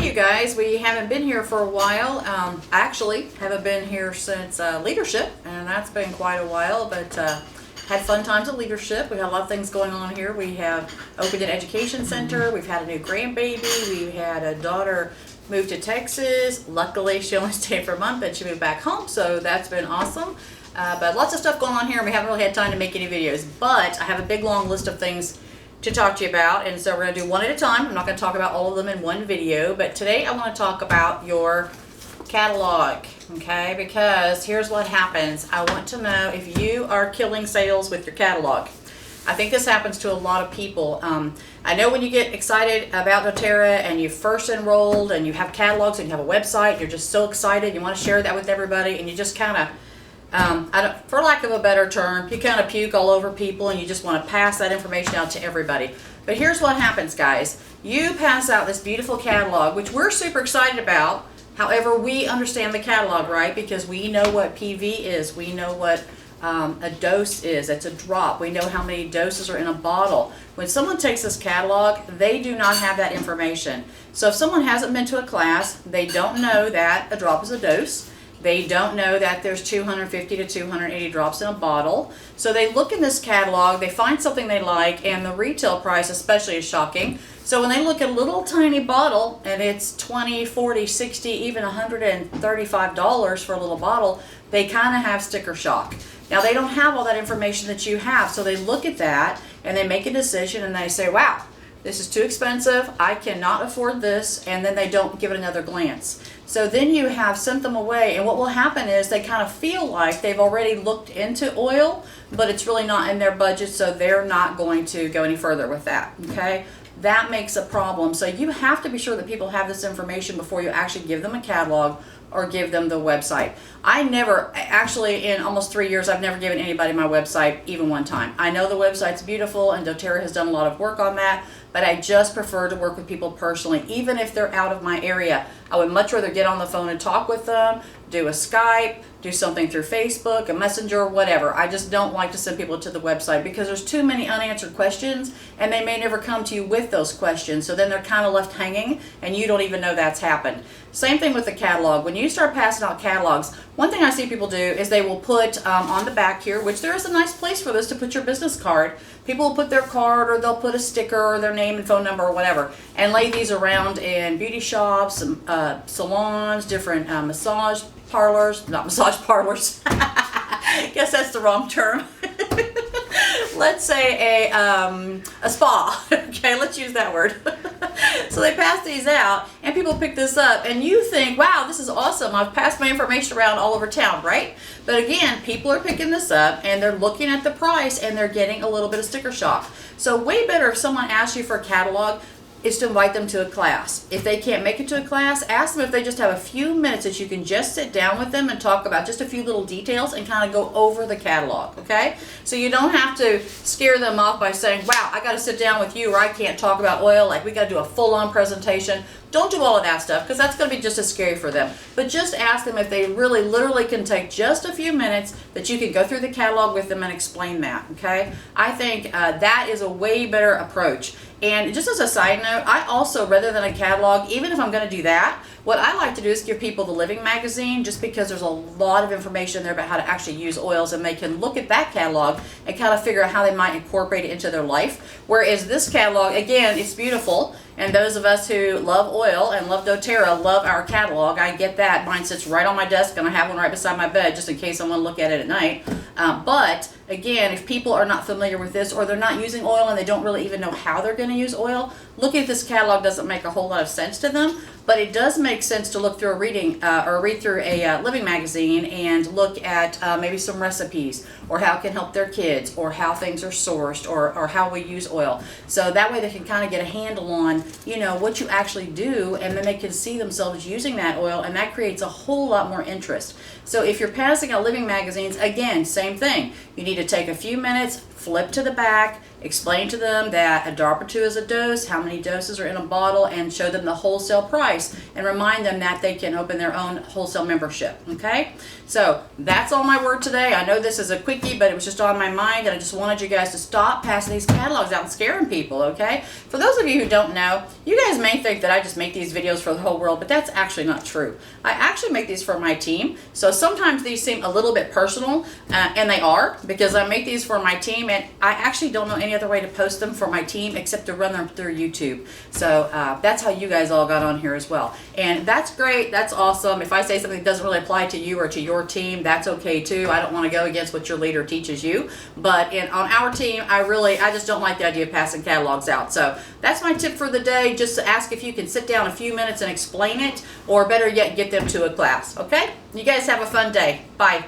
Hey you guys, we haven't been here for a while. Actually, haven't been here since leadership, and that's been quite a while, but had fun times at leadership. We had a lot of things going on here. We have opened an education center, we've had a new grandbaby, we had a daughter move to Texas. Luckily, she only stayed for a month and she moved back home, so that's been awesome. But lots of stuff going on here, and we haven't really had time to make any videos, but I have a big long list of things to talk to you about, and so we're going to do one at a time. I'm not going to talk about all of them in one video, but today I want to talk about your catalog, okay? Because here's what happens. I want to know if you are killing sales with your catalog. I think this happens to a lot of people. I know when you get excited about doTerra and you first enrolled and you have catalogs and you have a website, you're just so excited, you want to share that with everybody, and you just kind of for lack of a better term, you kind of puke all over people and you just want to pass that information out to everybody. But here's what happens, guys. You pass out this beautiful catalog, which we're super excited about. However, we understand the catalog, right? Because we know what PV is. We know what a dose is. It's a drop. We know how many doses are in a bottle. When someone takes this catalog, they do not have that information. So if someone hasn't been to a class, they don't know that a drop is a dose. They don't know that there's 250 to 280 drops in a bottle. So they look in this catalog, they find something they like, and the retail price especially is shocking. So when they look at a little tiny bottle and it's 20, 40, 60, even $135 for a little bottle, they kind of have sticker shock. Now they don't have all that information that you have, so they look at that and they make a decision and they say, wow, this is too expensive, I cannot afford this, and then they don't give it another glance. So then you have sent them away, and what will happen is they kind of feel like they've already looked into oil, but it's really not in their budget, so they're not going to go any further with that, okay? That makes a problem. So you have to be sure that people have this information before you actually give them a catalog or give them the website. I never, actually in almost 3 years, I've never given anybody my website even one time. I know the website's beautiful and doTerra has done a lot of work on that, but I just prefer to work with people personally, even if they're out of my area. I would much rather get on the phone and talk with them, do a Skype, do something through Facebook, a messenger, whatever. I just don't like to send people to the website because there's too many unanswered questions and they may never come to you with those questions. So then they're kind of left hanging and you don't even know that's happened. Same thing with the catalog. When you start passing out catalogs, one thing I see people do is they will put on the back here, which there is a nice place for this, to put your business card. People will put their card or they'll put a sticker or their name and phone number or whatever and lay these around in beauty shops, salons, different massage parlors, not massage parlors. Guess that's the wrong term. Let's say a spa. Okay, let's use that word. So they pass these out and people pick this up and you think, wow, this is awesome. I've passed my information around all over town, right? But again, people are picking this up and they're looking at the price and they're getting a little bit of sticker shock. So way better if someone asks you for a catalog is to invite them to a class. If they can't make it to a class, ask them if they just have a few minutes that you can just sit down with them and talk about just a few little details and kind of go over the catalog, okay? So you don't have to scare them off by saying, wow, I got to sit down with you or I can't talk about oil, like we got to do a full-on presentation. Don't do all of that stuff because that's going to be just as scary for them. But just ask them if they really literally can take just a few minutes that you can go through the catalog with them and explain that, okay? I think that is a way better approach. And just as a side note, I also, rather than a catalog, even if I'm going to do that, what I like to do is give people the Living magazine, just because there's a lot of information there about how to actually use oils, and they can look at that catalog and kind of figure out how they might incorporate it into their life. Whereas this catalog, again, it's beautiful, and those of us who love oil and love doTerra love our catalog. I get that. Mine sits right on my desk, and I have one right beside my bed just in case I want to look at it at night. But again, if people are not familiar with this or they're not using oil and they don't really even know how they're going to use oil, looking at this catalog doesn't make a whole lot of sense to them. But it does make sense to look through a read through a Living magazine and look at maybe some recipes or how it can help their kids or how things are sourced or how we use oil. So that way they can kind of get a handle on, you know, what you actually do, and then they can see themselves using that oil, and that creates a whole lot more interest. So if you're passing out Living magazines, again, same thing. You need to take a few minutes, flip to the back, explain to them that a drop or two is a dose, how many doses are in a bottle, and show them the wholesale price, and remind them that they can open their own wholesale membership. Okay, so that's all my word today. I know this is a quickie, but it was just on my mind, and I just wanted you guys to stop passing these catalogs out and scaring people. Okay, for those of you who don't know, you guys may think that I just make these videos for the whole world, but that's actually not true. I actually make these for my team, so sometimes these seem a little bit personal, and they are, because I make these for my team, and I actually don't know any other way to post them for my team except to run them through YouTube. So that's how you guys all got on here as well, and that's great. That's awesome. If I say something that doesn't really apply to you or to your team, that's okay too. I don't want to go against what your leader teaches you, but on our team, I just don't like the idea of passing catalogs out. So that's my tip for the day. Just to ask if you can sit down a few minutes and explain it, or better yet, get them to a class. Okay, you guys have a fun day. Bye.